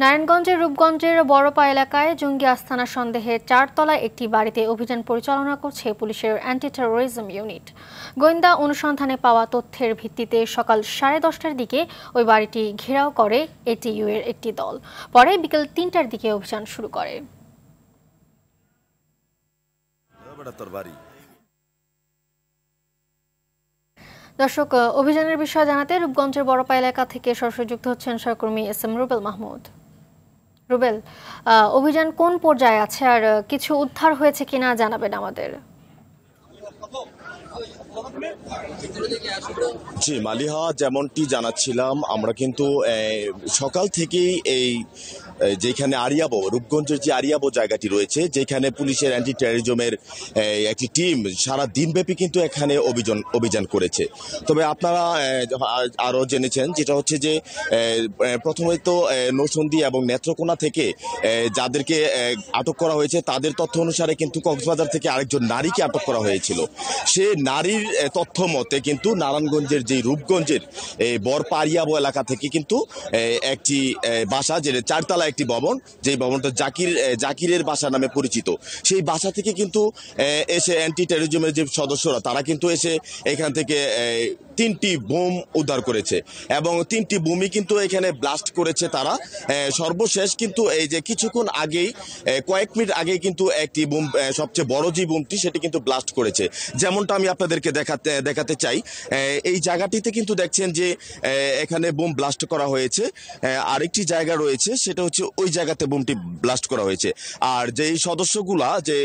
নারায়ণগঞ্জের রূপগঞ্জের বড়পা এলাকায় জঙ্গি আস্তানা সন্দেহে 4 তলায় একটি বাড়িতে অভিযান পরিচালনা করছে পুলিশের অ্যান্টি টেরোরিজম ইউনিট। গোয়েন্দা অনুসন্ধানে পাওয়া তথ্যের ভিত্তিতে সকাল 10:30টার দিকে ওই বাড়িটি ঘেরাও করে এটিইউ এর একটি দল। পরে বিকেল 3টার দিকে অভিযান শুরু করে। দর্শক, অভিযানের বিষয়ে জানাতে রূপগঞ্জের বড়পা এলাকা থেকে সরাসরি যুক্ত হচ্ছেন সহকর্মী SM রুবেল মাহমুদ। রুবেল, অভিযান কোন পর্যায়ে আছে আর কিছু উদ্ধার হয়েছে কিনা জানাবেন আমাদের। জি মালিহা, যেমনটি জানাচ্ছিলাম আমরা কিন্তু সকাল থেকেই এই যেখানে আরিয়াবো রূপগঞ্জের যে আরিয়াবো জায়গাটি রয়েছে, যেখানে পুলিশের অ্যান্টি টেরোরিজমের একটি টিম সারা দিনব্যাপী কিন্তু এখানে অভিযান করেছে। তবে আপনারা আরও জেনেছেন যেটা হচ্ছে যে প্রথমে তো নৌসন্দি এবং নেত্রকোনা থেকে যাদেরকে আটক করা হয়েছে তাদের তথ্য অনুসারে কিন্তু কক্সবাজার থেকে আরেকজন নারীকে আটক করা হয়েছিল। সে নারীর তথ্য মতে কিন্তু নারায়ণগঞ্জের যে রূপগঞ্জের বড়পা আরিয়াবো এলাকা থেকে কিন্তু একটি বাসা, যে 4 তলা একটি ভবন, যে ভবনটা জাকিরের বাসা নামে পরিচিত, সেই বাসা থেকে কিন্তু এসে অ্যান্টি টেরোরিজমের যে সদস্যরা তারা কিন্তু এসে এখান থেকে 3টি বোম উদ্ধার করেছে এবং 3টি বোমই কিন্তু এখানে ব্লাস্ট করেছে তারা। সর্বশেষ কিন্তু এই যে কিছুক্ষণ আগেই কয়েক মিনিট আগেই কিন্তু একটি বোম, সবচেয়ে বড় যে বোমটি সেটি কিন্তু ব্লাস্ট করেছে। যেমনটা আমি আপনাদেরকে দেখাতে চাই, এই জায়গাটিতে কিন্তু দেখছেন যে এখানে বোম ব্লাস্ট করা হয়েছে। আরেকটি জায়গা রয়েছে, সেটা হচ্ছে ওই জায়গাতে বোমটি ব্লাস্ট করা হয়েছে। আর যেই সদস্যগুলা, যে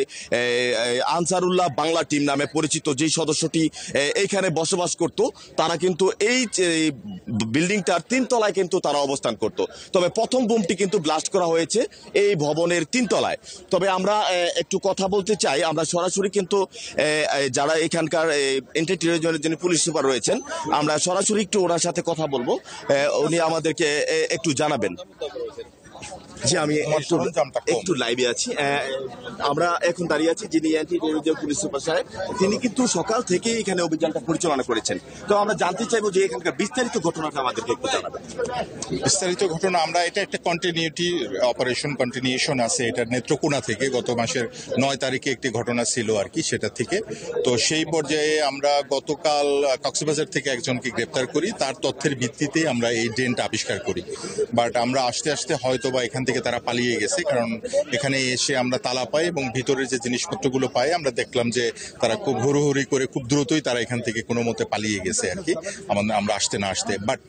আনসারুল্লাহ বাংলা টিম নামে পরিচিত যেই সদস্যটি এইখানে বসবাস করত, তারা কিন্তু এই বিল্ডিংটার 3 তলায় কিন্তু তারা অবস্থান করত। তবে প্রথম বোমটি কিন্তু ব্লাস্ট করা হয়েছে এই ভবনের 3 তলায়। তবে আমরা একটু কথা বলতে চাই, আমরা সরাসরি কিন্তু যারা এখানকার অ্যান্টি টেরোরিজমের যিনি পুলিশ সুপার রয়েছেন, আমরা সরাসরি একটু ওনার সাথে কথা বলবো, উনি আমাদেরকে একটু জানাবেন। জি, আমি একটু লাইভে আছি। আমরা এখন দাঁড়িয়ে আছি যিনি অ্যান্টি টেরোরিজম পুলিশ সুপার সাহেব, তিনি কিন্তু সকাল থেকে এখানে অভিযানটা পরিচালনা করেছেন। তো আমরা জানতে চাইবো যে এখানকার বিস্তারিত ঘটনাটা আমাদেরকে একটু জানাবেন। বিস্তারিত ঘটনা, আমরা এটা একটা কন্টিনিউটি অপারেশন, কন্টিনিউশন আছে। এটা নেত্রকোনা থেকে গত মাসের 9 তারিখে একটি ঘটনা ছিল আর কি, সেটা থেকে। তো সেই পর্যায়ে আমরা গতকাল কক্সবাজার থেকে একজনকে গ্রেপ্তার করি, তার তথ্যের ভিত্তিতে আমরা এই ড্রেনটা আবিষ্কার করি। বাট আমরা আস্তে আস্তে হয়তো বা এখান থেকে তারা পালিয়ে গেছে, কারণ এখানে এসে আমরা তালা পাই এবং ভিতরের যে জিনিসপত্রগুলো পাই আমরা দেখলাম যে তারা খুব হুড়োহুড়ি করে খুব দ্রুতই তারা এখান থেকে কোনো মতে পালিয়ে গেছে আর কি, আমরা আসতে না আসতে। বাট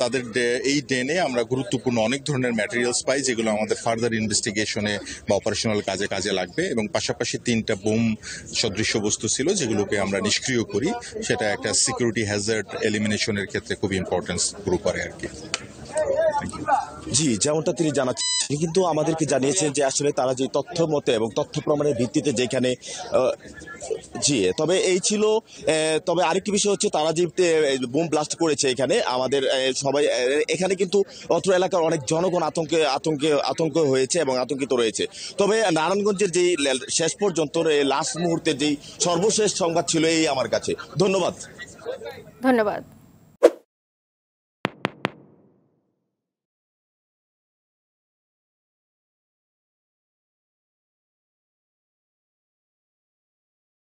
তাদের এই ড্রেনে আমরা গুরুত্বপূর্ণ অনেক ধরনের ম্যাটেরিয়ালস পাই, যেগুলো আমাদের ফার্দার ইনভেস্টিগেশনে বা অপারেশনাল কাজে লাগবে। এবং পাশাপাশি 3টা বোম সদৃশ্য বস্তু ছিল, যেগুলোকে আমরা নিষ্ক্রিয় করি। সেটা একটা সিকিউরিটি হ্যাজার্ড এলিমিনেশনের ক্ষেত্রে খুব ইম্পর্টেন্স গ্রো করে আর কি। জি, যেমনটা তিনি জানাচ্ছেন, কিন্তু আমাদেরকে জানিয়েছেন যে আসলে তারা যে তথ্য মতে এবং তথ্য প্রমাণের ভিত্তিতে যেখানে জি, তবে এই ছিল। তবে আরেকটি বিষয় হচ্ছে, তারা যে বোম ব্লাস্ট করেছে এখানে, আমাদের সবাই এখানে কিন্তু অত্র এলাকার অনেক জনগণ আতঙ্ক হয়েছে এবং আতঙ্কিত রয়েছে। তবে নারায়ণগঞ্জের যেই শেষ পর্যন্ত লাস্ট মুহূর্তের যেই সর্বশেষ সংবাদ ছিল এই আমার কাছে। ধন্যবাদ।